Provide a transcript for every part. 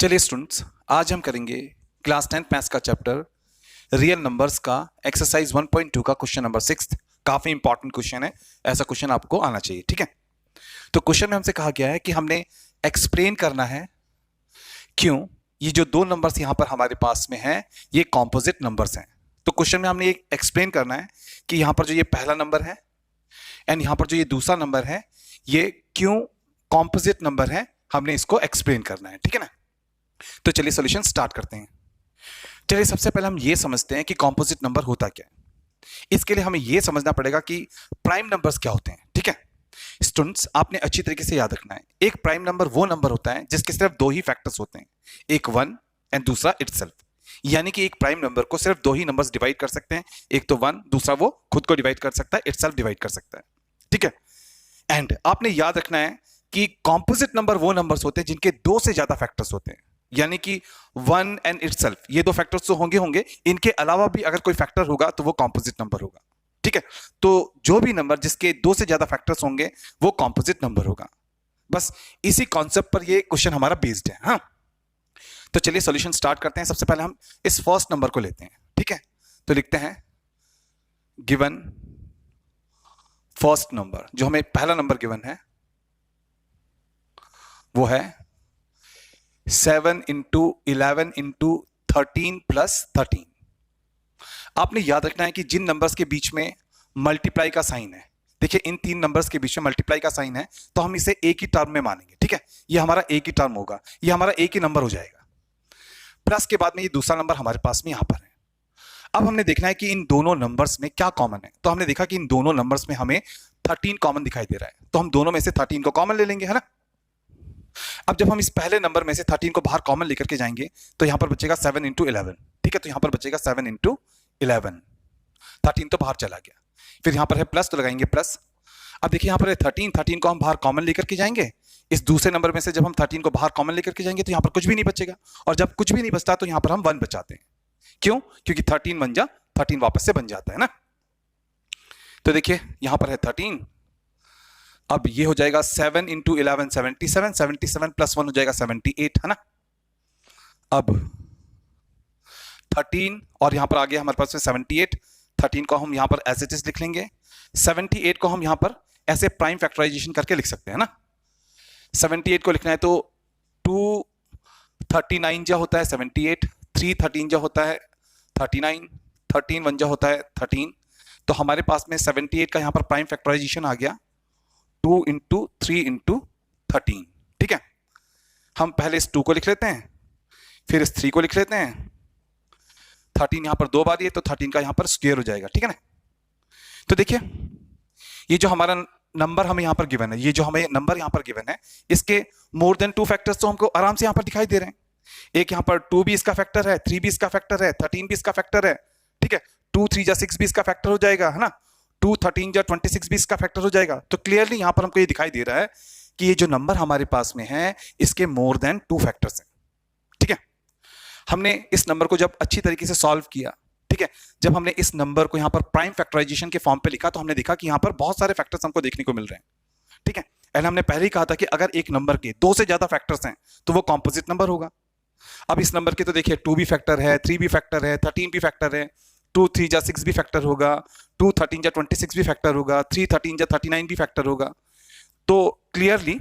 चलिए स्टूडेंट्स, आज हम करेंगे क्लास 10th मैथ्स का चैप्टर रियल नंबर्स का एक्सरसाइज 1.2 का क्वेश्चन नंबर 6। काफी इंपॉर्टेंट क्वेश्चन है, ऐसा क्वेश्चन आपको आना चाहिए। ठीक है, तो क्वेश्चन में हमसे कहा गया है कि हमने एक्सप्लेन करना है क्यों ये जो दो नंबर्स यहां पर हमारे पास में है ये कॉम्पोजिट नंबर्स हैं। तो क्वेश्चन में हमने एक्सप्लेन करना है कि यहां पर जो ये पहला नंबर है एंड यहां पर जो ये दूसरा नंबर है ये क्यों कॉम्पोजिट नंबर है, हमने इसको एक्सप्लेन करना है। ठीक है ना, तो चलिए सॉल्यूशन स्टार्ट करते हैं। चलिए सबसे पहले हम ये समझते हैं कि कॉम्पोजिट नंबर होता क्या है। इसके लिए हमें ये समझना पड़ेगा कि प्राइम नंबर्स क्या होते हैं। ठीक है स्टूडेंट्स, आपने अच्छी तरीके से याद रखना है, एक प्राइम नंबर वो नंबर होता है जिसके सिर्फ दो ही फैक्टर्स होते हैं, एक 1 एंड दूसरा इटसेल्फ। यानी कि एक प्राइम नंबर को सिर्फ दो ही नंबर्स डिवाइड कर सकते हैं, एक तो 1, दूसरा वो खुद को डिवाइड कर सकता है, इटसेल्फ डिवाइड कर सकता है। ठीक है, एंड आपने याद रखना है कि कॉम्पोजिट नंबर वो नंबर्स होते हैं जिनके दो से ज्यादा फैक्टर्स होते हैं, यानी कि 1 एंड इटसेल्फ, ये दो फैक्टर्स तो होंगे, इनके अलावा भी अगर कोई फैक्टर होगा तो वो कॉम्पोजिट नंबर होगा। ठीक है, तो जो भी नंबर जिसके दो से ज्यादा फैक्टर्स होंगे वो कॉम्पोजिट नंबर होगा। बस इसी कॉन्सेप्ट पर ये क्वेश्चन हमारा बेस्ड है। हाँ, तो चलिए सॉल्यूशन स्टार्ट करते हैं। सबसे पहले हम इस फर्स्ट नंबर को लेते हैं। ठीक है, तो लिखते हैं गिवन फर्स्ट नंबर, जो हमें पहला नंबर गिवन है वो है 7 इंटू 11 इंटू 13 प्लस 13। आपने याद रखना है कि जिन नंबर्स के बीच में मल्टीप्लाई का साइन है, देखिए इन तीन नंबर्स के बीच में मल्टीप्लाई का साइन है तो हम इसे एक ही टर्म में मानेंगे। ठीक है, ये हमारा एक ही टर्म होगा, ये हमारा एक ही नंबर हो जाएगा। प्लस के बाद में ये दूसरा नंबर हमारे पास में यहां पर है। अब हमने देखना है कि इन दोनों नंबर्स में क्या कॉमन है, तो हमने देखा कि इन दोनों नंबर्स में हमें 13 कॉमन दिखाई दे रहा है, तो हम दोनों में से 13 को कॉमन ले लेंगे, है ना। अब जब हम इस पहले नंबर में से 13 को बाहर कॉमन लेकर के जाएंगे तो यहां पर बचेगा 7 इंटू 11। ठीक है, तो यहां पर बचेगा 7 इंटू 11, 13 तो बाहर चला गया। फिर यहां पर है प्लस, तो लगाएंगे प्लस। अब देखिए यहां पर है 13 को हम बाहर कॉमन लेकर के जाएंगे, इस दूसरे नंबर में से जब हम 13 को बाहर कॉमन लेकर के जाएंगे तो यहां पर कुछ भी नहीं बचेगा, और जब कुछ भी नहीं बचता तो यहां पर हम 1 बचाते हैं। क्यों? क्योंकि 13 बन जा 13 वापस से बन जाता है ना। तो देखिए यहां पर है 13, अब ये हो जाएगा 7 इंटू 11 77, 77 प्लस 1 हो जाएगा 78, है ना। अब 13 और यहां पर आ गया हमारे पास में 78, 13 को हम यहां पर एज इट इज लिख लेंगे, 78 को हम यहां पर ऐसे प्राइम फैक्टराइजेशन करके लिख सकते हैं ना। 78 को लिखना है तो 2 39 जा होता है 78, 3 13 जा होता है 39, 13 1 जा होता है 13, तो हमारे पास में 78 का यहां पर प्राइम फैक्टराइजेशन आ गया 2 इंटू 3 इंटू 13। ठीक है, हम पहले इस 2 को लिख लेते हैं, फिर इस 3 को लिख लेते हैं। 13 यहां पर दो बार है तो 13 का यहां पर स्क्वायर हो जाएगा। ठीक है ना, तो देखिए ये जो हमारा नंबर हमें यहां पर गिवन है, ये जो हमें नंबर यहां पर गिवन है, इसके मोर देन 2 फैक्टर्स तो हमको आराम से यहां पर दिखाई दे रहे हैं। एक यहां पर 2 भी इसका फैक्टर है, 3 भी इसका फैक्टर है, 13 भी इसका फैक्टर है। ठीक है, 2 3 जा 6 भी इसका फैक्टर हो जाएगा, है ना। 2 13 जा 26 भी इसका फैक्टर हो जाएगा। तो क्लियरली यहां पर हमको ये दिखाई दे रहा है कि ये जो नंबर हमारे पास में है इसके मोर देन 2 फैक्टर्स हैं। ठीक है, हमने इस नंबर को जब अच्छी तरीके से सॉल्व किया, ठीक है, जब हमने इस नंबर को यहां पर प्राइम फैक्टराइजेशन के फॉर्म पे लिखा तो हमने देखा कि यहां पर बहुत सारे फैक्टर्स हमको देखने को मिल रहे हैं। ठीक है, एंड हमने पहले ही कहा था कि अगर एक नंबर के दो से ज्यादा फैक्टर्स हैं तो वो कॉम्पोजिट नंबर होगा। अब इस नंबर के तो देखिए 2 भी फैक्टर है, 3 भी फैक्टर है, 13 भी फैक्टर है, 2 3 जा 6 भी फैक्टर होगा, 2 13 जा 26 भी फैक्टर होगा, 3 13 जा 39 भी फैक्टर होगा। तो clearly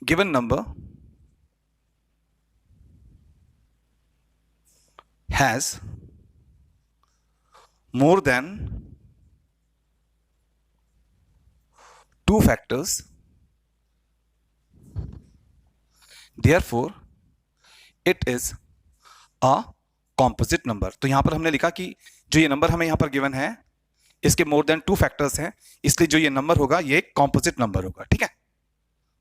given number has more than 2 factors, therefore it is a composite number। तो यहां पर हमने लिखा कि जो ये नंबर हमें यहां पर गिवन है इसके मोर देन 2 फैक्टर्स हैं, इसलिए जो ये नंबर होगा ये एक कॉम्पोजिट नंबर होगा। ठीक है,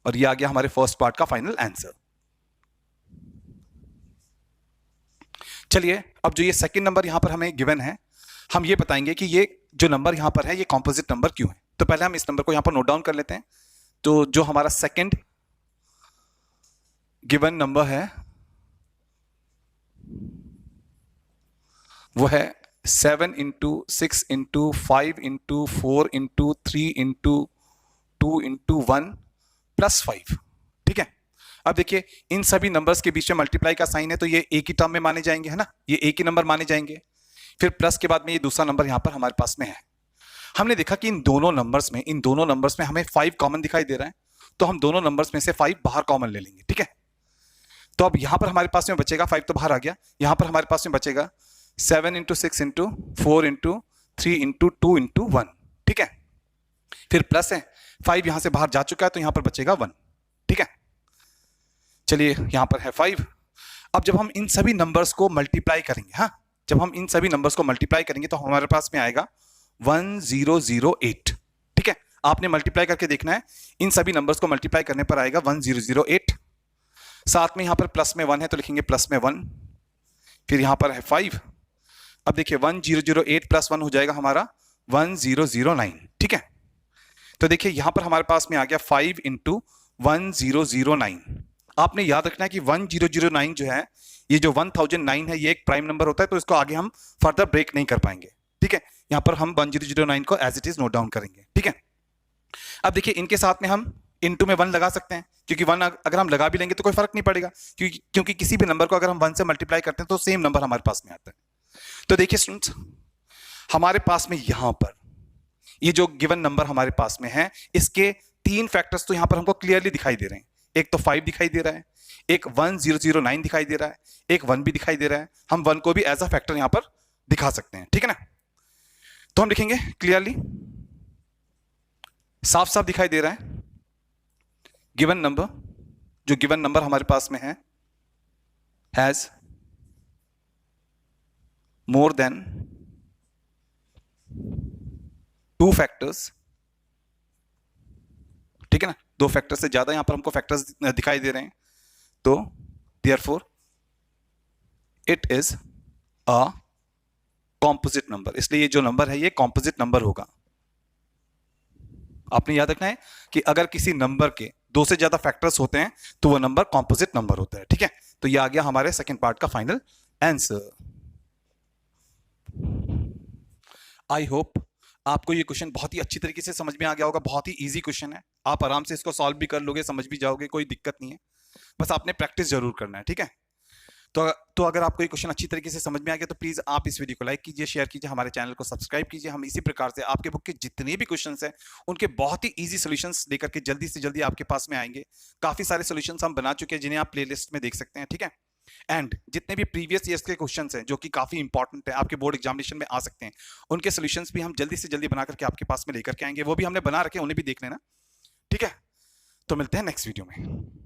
और ये आ गया हमारे फर्स्ट पार्ट का फाइनल आंसर। चलिए अब जो ये सेकंड नंबर यहां पर हमें गिवन है, हम ये बताएंगे कि ये जो नंबर यहां पर है ये कॉम्पोजिट नंबर क्यों है। तो पहले हम इस नंबर को यहां पर नोट डाउन कर लेते हैं। तो जो हमारा सेकंड गिवन नंबर है वो है 7 into 6 into 5 into 4 into 3 into 2 into 1 plus 5। अब देखिए इन सभी नंबर्स के बीच में मल्टीप्लाई का साइन है तो ये एक ही टर्म में माने जाएंगे, है ना, ये एक ही नंबर माने जाएंगे। फिर प्लस के बाद में ये दूसरा नंबर यहां पर हमारे पास में है। हमने देखा कि इन दोनों नंबर्स में हमें 5 कॉमन दिखाई दे रहा है, तो हम दोनों नंबर्स में से 5 बाहर कॉमन ले लेंगे, ठीक है। तो अब यहां पर हमारे पास में बचेगा 5 तो बाहर आ गया, यहां पर हमारे पास में बचेगा 7 into 6 into 4 into 3 into 2 into 1, ठीक है। फिर प्लस है, 5 यहां से बाहर जा चुका है तो यहां पर बचेगा 1, ठीक है। चलिए यहां पर है 5। अब जब हम इन सभी नंबर्स को मल्टीप्लाई करेंगे, हाँ, जब हम इन सभी नंबर्स को मल्टीप्लाई करेंगे तो हमारे पास में आएगा 1008, ठीक है। आपने मल्टीप्लाई करके देखना है, इन सभी नंबर्स को मल्टीप्लाई करने पर आएगा 1008। साथ में यहां पर प्लस में 1 है तो लिखेंगे प्लस में 1, फिर यहां पर है 5। अब देखिए 1008 प्लस 1 हो जाएगा हमारा 1009, ठीक है। तो देखिए यहां पर हमारे पास में आ गया 5 इंटू 1009। आपने याद रखना है कि 1009 जो है, ये जो 1009 है, ये एक प्राइम नंबर होता है, तो इसको आगे हम फर्दर ब्रेक नहीं कर पाएंगे, ठीक है। यहां पर हम 1009 को as it is note down करेंगे, ठीक है। अब देखिए इनके साथ में हम इनटू में 1 लगा सकते हैं, क्योंकि 1 अगर हम लगा भी लेंगे तो कोई फर्क नहीं पड़ेगा, क्योंकि किसी भी नंबर को अगर हम 1 से मल्टीप्लाई करते हैं तो सेम नंबर हमारे पास में आता है। तो देखिए स्टूडेंट्स, हमारे पास में यहां पर ये जो गिवन नंबर हमारे पास में है, इसके 3 फैक्टर्स तो यहां पर हमको क्लियरली दिखाई दे रहे हैं। एक तो 5 दिखाई दे रहा है, एक 1009 दिखाई दे रहा है, एक 1 भी दिखाई दे रहा है। हम 1 को भी एज अ फैक्टर यहां पर दिखा सकते हैं, ठीक है ना। तो हम लिखेंगे क्लियरली, साफ साफ दिखाई दे रहा है गिवन नंबर, जो गिवन नंबर हमारे पास में है हैज मोर देन 2 फैक्टर्स, ठीक है ना। 2 फैक्टर से ज्यादा यहां पर हमको फैक्टर्स दिखाई दे रहे हैं, तो therefore it is a composite number. इसलिए ये जो नंबर है ये कॉम्पोजिट नंबर होगा। आपने याद रखना है कि अगर किसी नंबर के 2 से ज्यादा फैक्टर्स होते हैं तो वो नंबर कॉम्पोजिट नंबर होता है, ठीक है। तो ये आ गया हमारे सेकंड पार्ट का फाइनल आंसर। आई होप आपको ये क्वेश्चन बहुत ही अच्छी तरीके से समझ में आ गया होगा। बहुत ही इजी क्वेश्चन है, आप आराम से इसको सॉल्व भी कर लोगे, समझ भी जाओगे, कोई दिक्कत नहीं है। बस आपने प्रैक्टिस जरूर करना है, ठीक है। तो अगर आपको ये क्वेश्चन अच्छी तरीके से समझ में आ गया तो प्लीज आप इस वीडियो को लाइक कीजिए, शेयर कीजिए, हमारे चैनल को सब्सक्राइब कीजिए। हम इसी प्रकार से आपके बुक के जितने भी क्वेश्चंस हैं उनके बहुत ही इजी सॉल्यूशंस लेकर के जल्दी से जल्दी आपके पास में आएंगे। काफी सारे सॉल्यूशंस हम बना चुके हैं जिन्हें आप प्लेलिस्ट में देख सकते हैं, ठीक है। एंड जितने भी प्रीवियस ईयर्स के क्वेश्चंस हैं जो कि काफी इंपॉर्टेंट है, आपके बोर्ड एग्जामिनेशन में आ सकते हैं, उनके सॉल्यूशंस भी हम जल्दी से जल्दी बना करके आपके पास में लेकर के आएंगे। वो भी हमने बना रखे, उन्हें भी देख लेना, ठीक है। तो मिलते हैं नेक्स्ट वीडियो में।